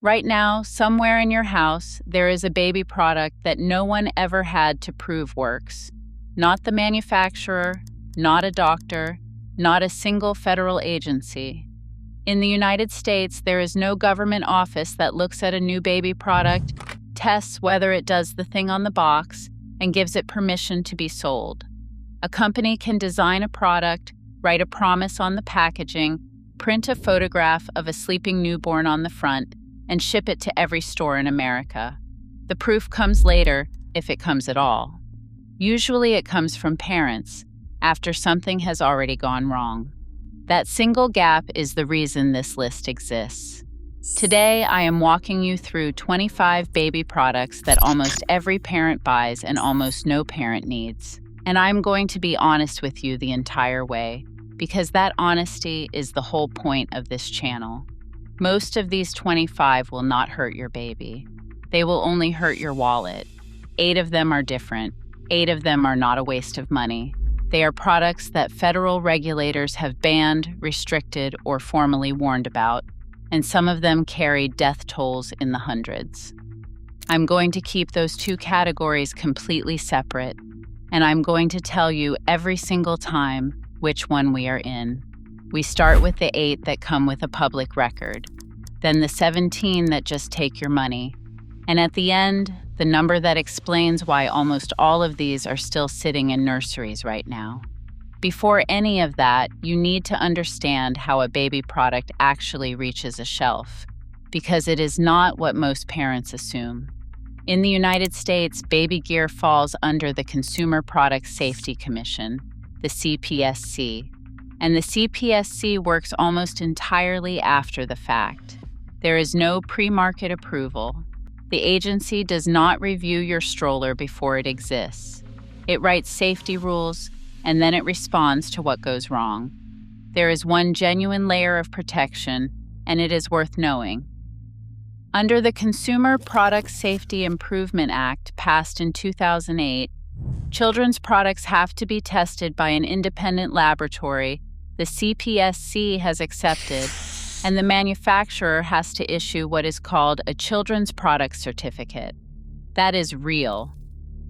Right now, somewhere in your house, there is a baby product that no one ever had to prove works. Not the manufacturer, not a doctor, not a single federal agency. In the United States, there is no government office that looks at a new baby product, tests whether it does the thing on the box, and gives it permission to be sold. A company can design a product, write a promise on the packaging, print a photograph of a sleeping newborn on the front, and ship it to every store in America. The proof comes later, if it comes at all. Usually it comes from parents, after something has already gone wrong. That single gap is the reason this list exists. Today, I am walking you through 25 baby products that almost every parent buys and almost no parent needs. And I'm going to be honest with you the entire way, because that honesty is the whole point of this channel. Most of these 25 will not hurt your baby. They will only hurt your wallet. 8 of them are different. 8 of them are not a waste of money. They are products that federal regulators have banned, restricted, or formally warned about, and some of them carry death tolls in the hundreds. I'm going to keep those 2 categories completely separate, and I'm going to tell you every single time which one we are in. We start with the 8 that come with a public record, then the 17 that just take your money, and at the end, the number that explains why almost all of these are still sitting in nurseries right now. Before any of that, you need to understand how a baby product actually reaches a shelf, because it is not what most parents assume. In the United States, baby gear falls under the Consumer Product Safety Commission, the CPSC, and the CPSC works almost entirely after the fact. There is no pre-market approval. The agency does not review your stroller before it exists. It writes safety rules, and then it responds to what goes wrong. There is one genuine layer of protection, and it is worth knowing. Under the Consumer Product Safety Improvement Act, passed in 2008, children's products have to be tested by an independent laboratory the CPSC has accepted, and the manufacturer has to issue what is called a Children's Product Certificate. That is real.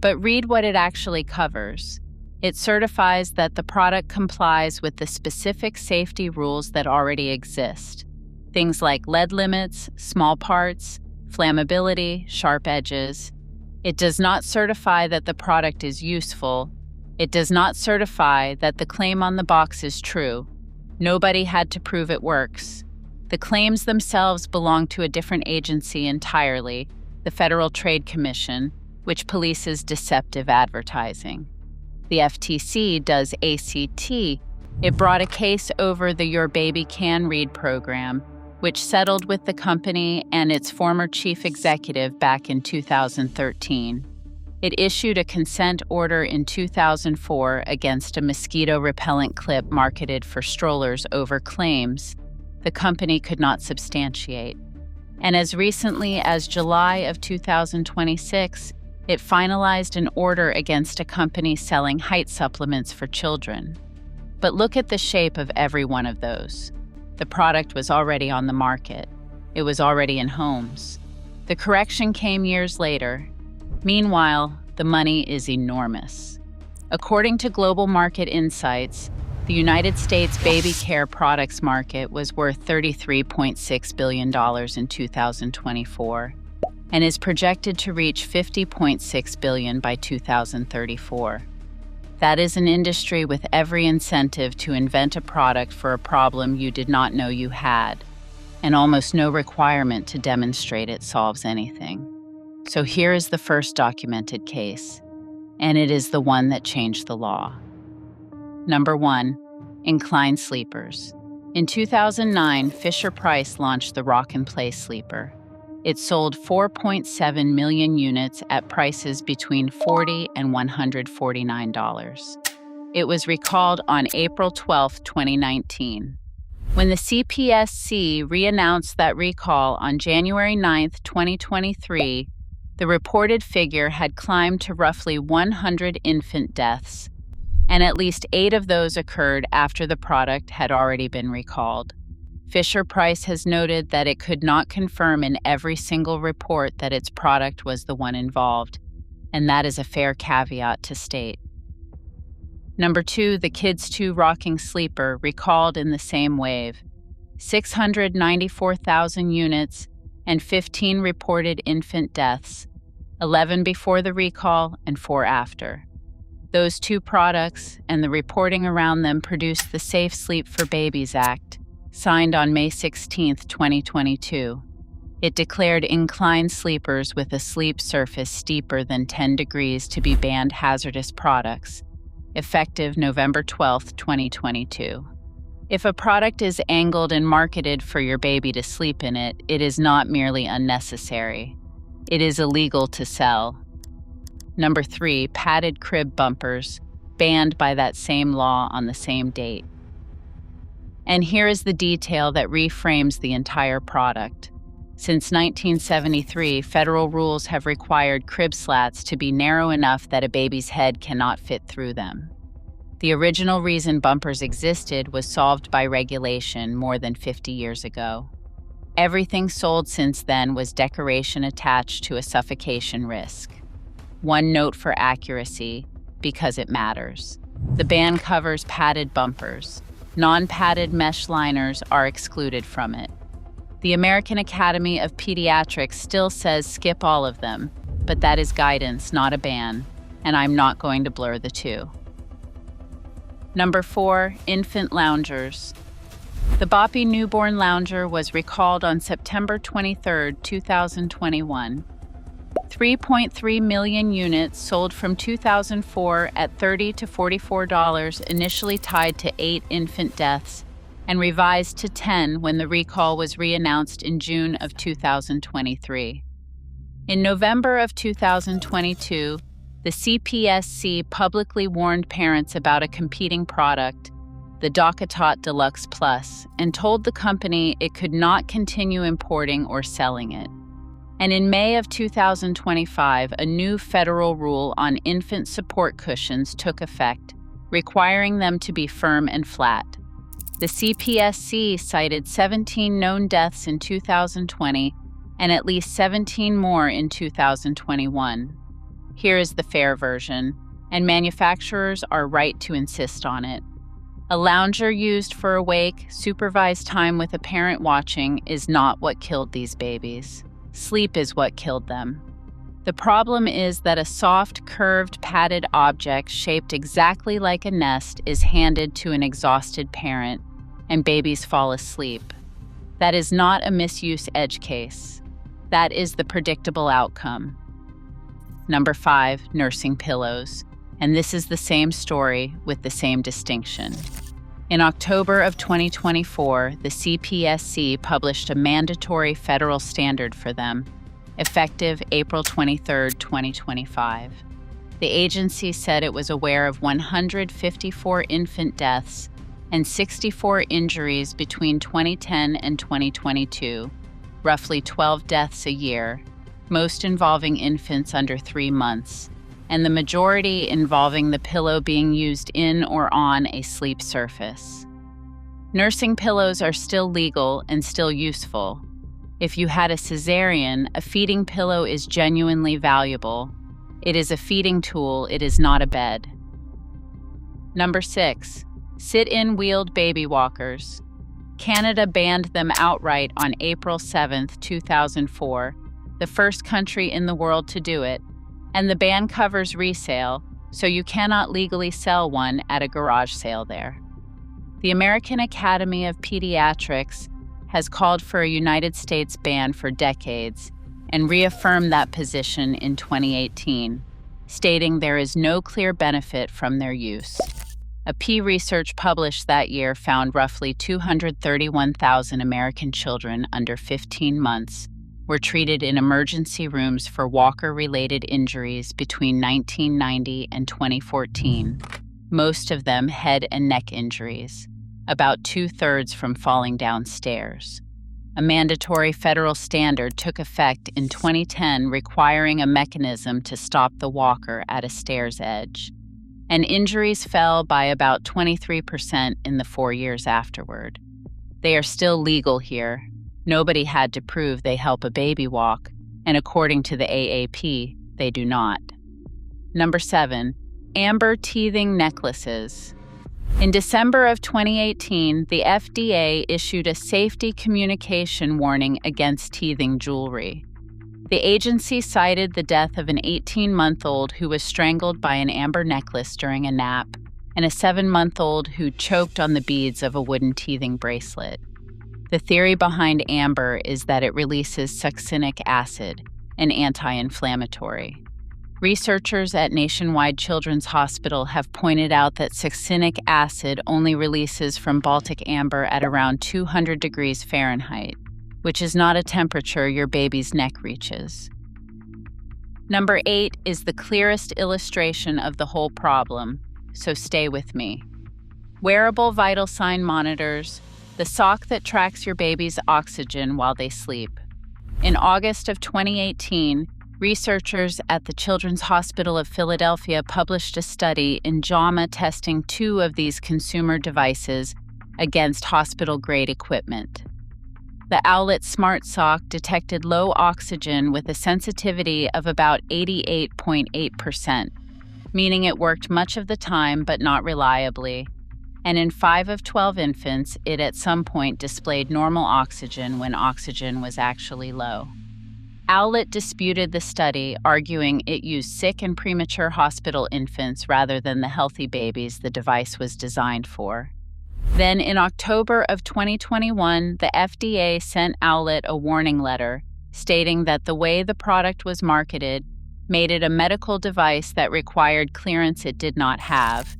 But read what it actually covers. It certifies that the product complies with the specific safety rules that already exist. Things like lead limits, small parts, flammability, sharp edges. It does not certify that the product is useful. It does not certify that the claim on the box is true. Nobody had to prove it works. The claims themselves belong to a different agency entirely, the Federal Trade Commission, which polices deceptive advertising. The FTC does ACT. It brought a case over the Your Baby Can Read program, which settled with the company and its former chief executive back in 2013. It issued a consent order in 2004 against a mosquito repellent clip marketed for strollers over claims the company could not substantiate. And as recently as July of 2026, it finalized an order against a company selling height supplements for children. But look at the shape of every one of those. The product was already on the market. It was already in homes. The correction came years later. Meanwhile, the money is enormous. According to Global Market Insights, the United States baby care products market was worth $33.6 billion in 2024 and is projected to reach $50.6 billion by 2034. That is an industry with every incentive to invent a product for a problem you did not know you had, and almost no requirement to demonstrate it solves anything. So here is the first documented case, and it is the one that changed the law. Number 1, Incline Sleepers. In 2009, Fisher-Price launched the Rock and Play Sleeper. It sold 4.7 million units at prices between $40 and $149. It was recalled on April 12, 2019. When the CPSC re-announced that recall on January 9, 2023, the reported figure had climbed to roughly 100 infant deaths, and at least 8 of those occurred after the product had already been recalled. Fisher-Price has noted that it could not confirm in every single report that its product was the one involved, and that is a fair caveat to state. Number 2, the Kids 2 rocking sleeper, recalled in the same wave. 694,000 units and 15 reported infant deaths, 11 before the recall and 4 after. Those 2 products and the reporting around them produced the Safe Sleep for Babies Act, signed on May 16, 2022. It declared inclined sleepers with a sleep surface steeper than 10 degrees to be banned hazardous products, effective November 12, 2022. If a product is angled and marketed for your baby to sleep in it, it is not merely unnecessary. It is illegal to sell. Number 3, padded crib bumpers, banned by that same law on the same date. And here is the detail that reframes the entire product. Since 1973, federal rules have required crib slats to be narrow enough that a baby's head cannot fit through them. The original reason bumpers existed was solved by regulation more than 50 years ago. Everything sold since then was decoration attached to a suffocation risk. One note for accuracy, because it matters. The ban covers padded bumpers. Non-padded mesh liners are excluded from it. The American Academy of Pediatrics still says skip all of them, but that is guidance, not a ban, and I'm not going to blur the two. Number 4, infant loungers. The Boppy newborn lounger was recalled on September 23, 2021. 3.3 million units sold from 2004 at $30 to $44, initially tied to 8 infant deaths, and revised to 10 when the recall was reannounced in June of 2023. In November of 2022, the CPSC publicly warned parents about a competing product, the DockATot Deluxe Plus, and told the company it could not continue importing or selling it. And in May of 2025, a new federal rule on infant support cushions took effect, requiring them to be firm and flat. The CPSC cited 17 known deaths in 2020 and at least 17 more in 2021. Here is the fair version, and manufacturers are right to insist on it. A lounger used for awake, supervised time with a parent watching is not what killed these babies. Sleep is what killed them. The problem is that a soft, curved, padded object shaped exactly like a nest is handed to an exhausted parent, and babies fall asleep. That is not a misuse edge case. That is the predictable outcome. Number 5, nursing pillows. And this is the same story with the same distinction. In October of 2024, the CPSC published a mandatory federal standard for them, effective April 23, 2025. The agency said it was aware of 154 infant deaths and 64 injuries between 2010 and 2022, roughly 12 deaths a year, most involving infants under 3 months, and the majority involving the pillow being used in or on a sleep surface. Nursing pillows are still legal and still useful. If you had a cesarean, a feeding pillow is genuinely valuable. It is a feeding tool, it is not a bed. Number 6, sit-in wheeled baby walkers. Canada banned them outright on April 7, 2004, the first country in the world to do it, and the ban covers resale, so you cannot legally sell one at a garage sale there. The American Academy of Pediatrics has called for a United States ban for decades and reaffirmed that position in 2018, stating there is no clear benefit from their use. A Pew Research published that year found roughly 231,000 American children under 15 months were treated in emergency rooms for walker-related injuries between 1990 and 2014, most of them head and neck injuries, about 2/3 from falling down stairs. A mandatory federal standard took effect in 2010 requiring a mechanism to stop the walker at a stair's edge, and injuries fell by about 23% in the 4 years afterward. They are still legal here. Nobody had to prove they help a baby walk, and according to the AAP, they do not. Number 7, amber teething necklaces. In December of 2018, the FDA issued a safety communication warning against teething jewelry. The agency cited the death of an 18-month-old who was strangled by an amber necklace during a nap and a 7-month-old who choked on the beads of a wooden teething bracelet. The theory behind amber is that it releases succinic acid, an anti-inflammatory. Researchers at Nationwide Children's Hospital have pointed out that succinic acid only releases from Baltic amber at around 200 degrees Fahrenheit, which is not a temperature your baby's neck reaches. Number 8 is the clearest illustration of the whole problem, so stay with me. Wearable vital sign monitors, the sock that tracks your baby's oxygen while they sleep. In August of 2018, researchers at the Children's Hospital of Philadelphia published a study in JAMA testing 2 of these consumer devices against hospital-grade equipment. The Owlet Smart Sock detected low oxygen with a sensitivity of about 88.8%, meaning it worked much of the time but not reliably. And in 5 of 12 infants, it at some point displayed normal oxygen when oxygen was actually low. Owlet disputed the study, arguing it used sick and premature hospital infants rather than the healthy babies the device was designed for. Then in October of 2021, the FDA sent Owlet a warning letter stating that the way the product was marketed made it a medical device that required clearance it did not have,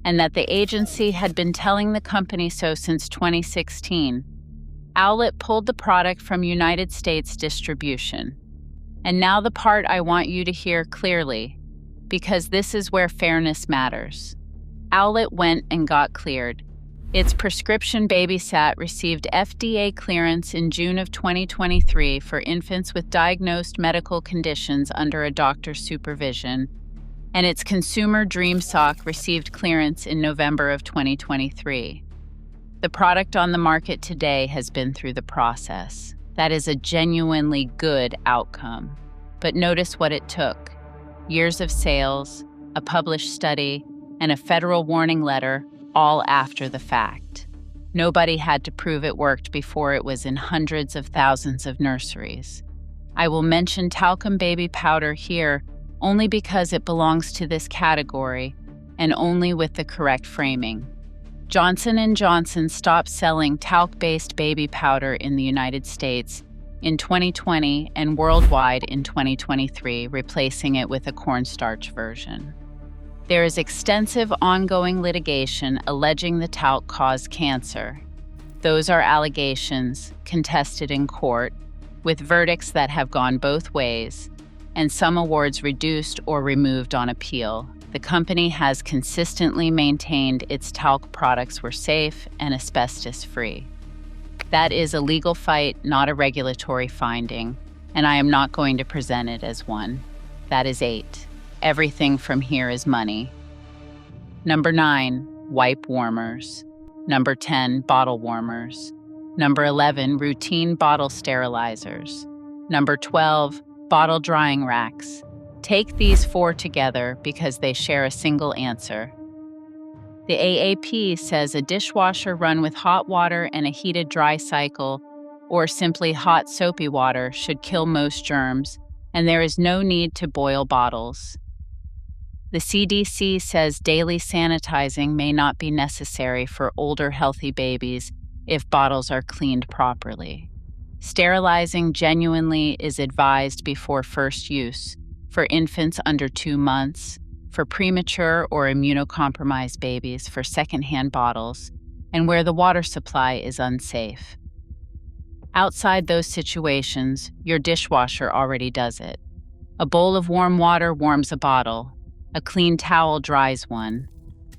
and that the agency had been telling the company so since 2016. Owlet pulled the product from United States distribution. And now the part I want you to hear clearly, because this is where fairness matters. Owlet went and got cleared. Its prescription BabySat received FDA clearance in June of 2023 for infants with diagnosed medical conditions under a doctor's supervision, and its consumer Dream Sock received clearance in November of 2023. The product on the market today has been through the process. That is a genuinely good outcome. But notice what it took: years of sales, a published study, and a federal warning letter, all after the fact. Nobody had to prove it worked before it was in hundreds of thousands of nurseries. I will mention talcum baby powder here only because it belongs to this category and only with the correct framing. Johnson & Johnson stopped selling talc-based baby powder in the United States in 2020 and worldwide in 2023, replacing it with a cornstarch version. There is extensive ongoing litigation alleging the talc caused cancer. Those are allegations contested in court, with verdicts that have gone both ways, and some awards reduced or removed on appeal. The company has consistently maintained its talc products were safe and asbestos-free. That is a legal fight, not a regulatory finding, and I am not going to present it as one. That is 8. Everything from here is money. Number 9, wipe warmers. Number 10, bottle warmers. Number 11, routine bottle sterilizers. Number 12, bottle drying racks. Take these 4 together because they share a single answer. The AAP says a dishwasher run with hot water and a heated dry cycle, or simply hot soapy water, should kill most germs, and there is no need to boil bottles. The CDC says daily sanitizing may not be necessary for older healthy babies if bottles are cleaned properly. Sterilizing genuinely is advised before first use, for infants under 2 months, for premature or immunocompromised babies for secondhand bottles, and where the water supply is unsafe. Outside those situations, your dishwasher already does it. A bowl of warm water warms a bottle. A clean towel dries one.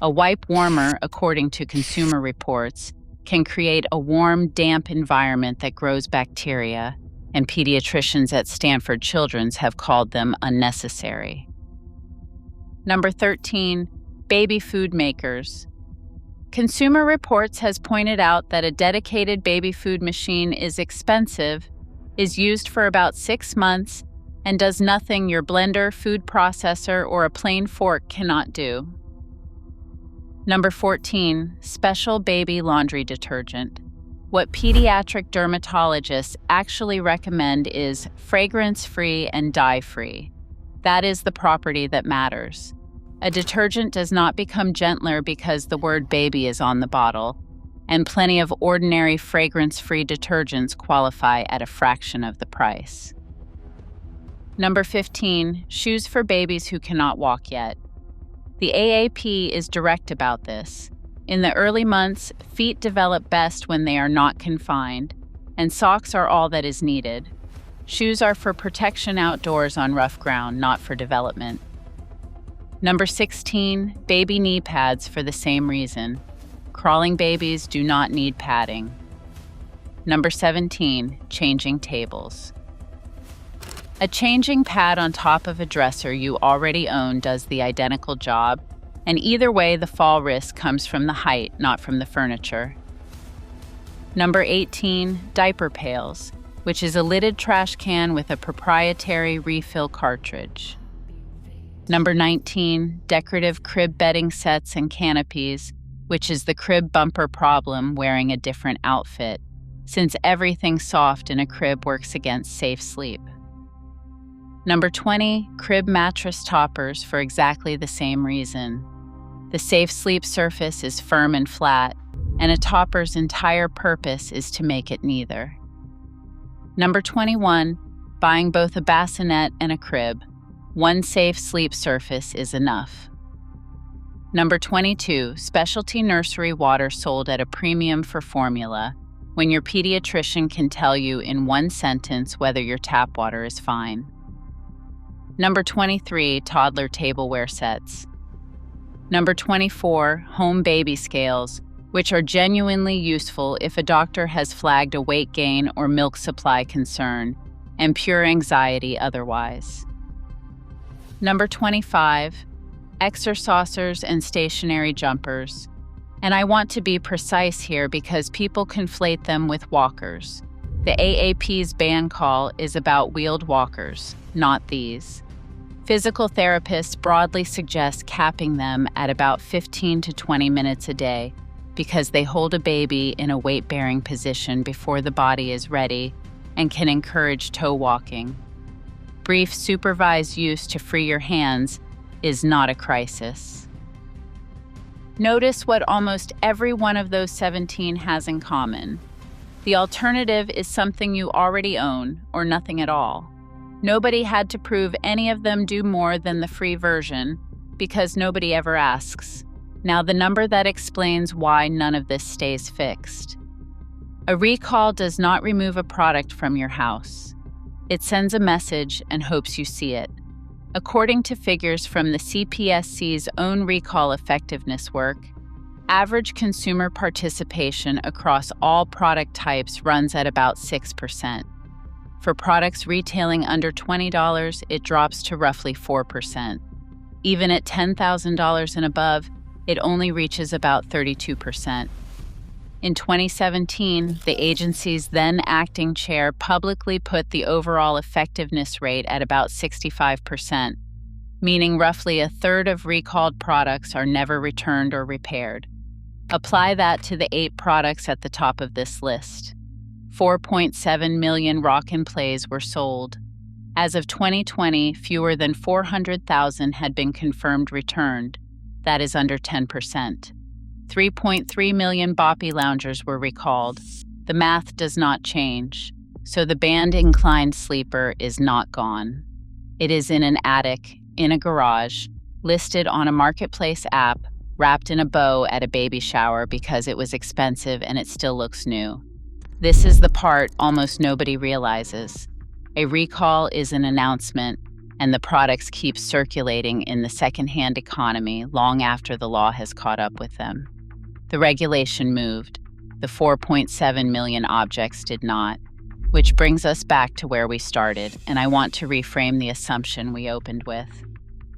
A wipe warmer, according to Consumer Reports, can create a warm, damp environment that grows bacteria, and pediatricians at Stanford Children's have called them unnecessary. Number 13, baby food makers. Consumer Reports has pointed out that a dedicated baby food machine is expensive, is used for about 6 months, and does nothing your blender, food processor, or a plain fork cannot do. Number 14, special baby laundry detergent. What pediatric dermatologists actually recommend is fragrance-free and dye-free. That is the property that matters. A detergent does not become gentler because the word baby is on the bottle, and plenty of ordinary fragrance-free detergents qualify at a fraction of the price. Number 15, shoes for babies who cannot walk yet. The AAP is direct about this. In the early months, feet develop best when they are not confined, and socks are all that is needed. Shoes are for protection outdoors on rough ground, not for development. Number 16, baby knee pads for the same reason. Crawling babies do not need padding. Number 17, changing tables. A changing pad on top of a dresser you already own does the identical job, and either way the fall risk comes from the height, not from the furniture. Number 18, diaper pails, which is a lidded trash can with a proprietary refill cartridge. Number 19, decorative crib bedding sets and canopies, which is the crib bumper problem wearing a different outfit, since everything soft in a crib works against safe sleep. Number 20, crib mattress toppers for exactly the same reason. The safe sleep surface is firm and flat, and a topper's entire purpose is to make it neither. Number 21, buying both a bassinet and a crib. One safe sleep surface is enough. Number 22, specialty nursery water sold at a premium for formula, when your pediatrician can tell you in one sentence whether your tap water is fine. Number 23, toddler tableware sets. Number 24, home baby scales, which are genuinely useful if a doctor has flagged a weight gain or milk supply concern, and pure anxiety otherwise. Number 25, exercisers and stationary jumpers. And I want to be precise here because people conflate them with walkers. The AAP's ban call is about wheeled walkers, not these. Physical therapists broadly suggest capping them at about 15 to 20 minutes a day because they hold a baby in a weight-bearing position before the body is ready and can encourage toe walking. Brief supervised use to free your hands is not a crisis. Notice what almost every one of those 17 has in common. The alternative is something you already own, or nothing at all. Nobody had to prove any of them do more than the free version, because nobody ever asks. Now the number that explains why none of this stays fixed. A recall does not remove a product from your house. It sends a message and hopes you see it. According to figures from the CPSC's own recall effectiveness work, average consumer participation across all product types runs at about 6%. For products retailing under $20, it drops to roughly 4%. Even at $10,000 and above, it only reaches about 32%. In 2017, the agency's then acting chair publicly put the overall effectiveness rate at about 65%, meaning roughly a third of recalled products are never returned or repaired. Apply that to the 8 products at the top of this list. 4.7 million Rock and Plays were sold. As of 2020, fewer than 400,000 had been confirmed returned. That is under 10%. 3.3 million Boppy loungers were recalled. The math does not change, so the banned inclined sleeper is not gone. It is in an attic, in a garage, listed on a marketplace app, wrapped in a bow at a baby shower because it was expensive and it still looks new. This is the part almost nobody realizes. A recall is an announcement, and the products keep circulating in the secondhand economy long after the law has caught up with them. The regulation moved. The 4.7 million objects did not, which brings us back to where we started, and I want to reframe the assumption we opened with.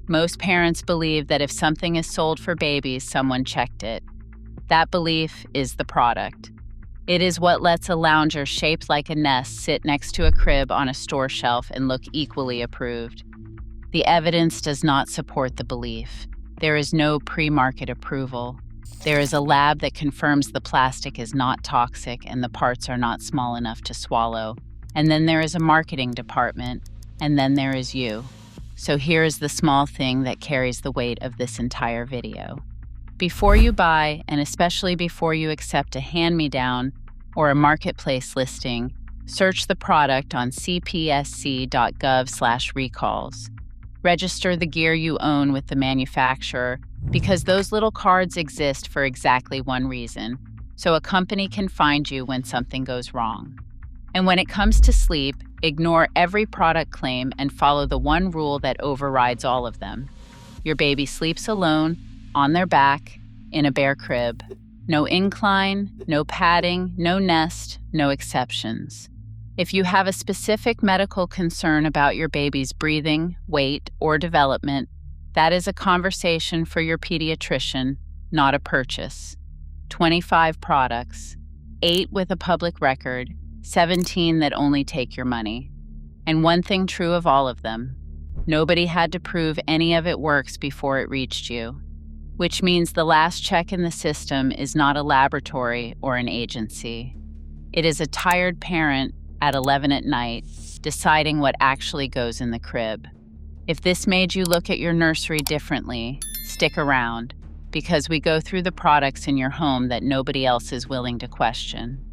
Most parents believe that if something is sold for babies, someone checked it. That belief is the product. It is what lets a lounger shaped like a nest sit next to a crib on a store shelf and look equally approved. The evidence does not support the belief. There is no pre-market approval. There is a lab that confirms the plastic is not toxic and the parts are not small enough to swallow. And then there is a marketing department, and then there is you. So here is the small thing that carries the weight of this entire video. Before you buy, and especially before you accept a hand-me-down or a marketplace listing, search the product on cpsc.gov/recalls. Register the gear you own with the manufacturer because those little cards exist for exactly one reason, so a company can find you when something goes wrong. And when it comes to sleep, ignore every product claim and follow the one rule that overrides all of them. Your baby sleeps alone, on their back, in a bare crib. No incline, no padding, no nest, no exceptions. If you have a specific medical concern about your baby's breathing, weight, or development, that is a conversation for your pediatrician, not a purchase. 25 products, 8 with a public record, 17 that only take your money. And one thing true of all of them, nobody had to prove any of it works before it reached you, which means the last check in the system is not a laboratory or an agency. It is a tired parent at 11 at night deciding what actually goes in the crib. If this made you look at your nursery differently, stick around, because we go through the products in your home that nobody else is willing to question.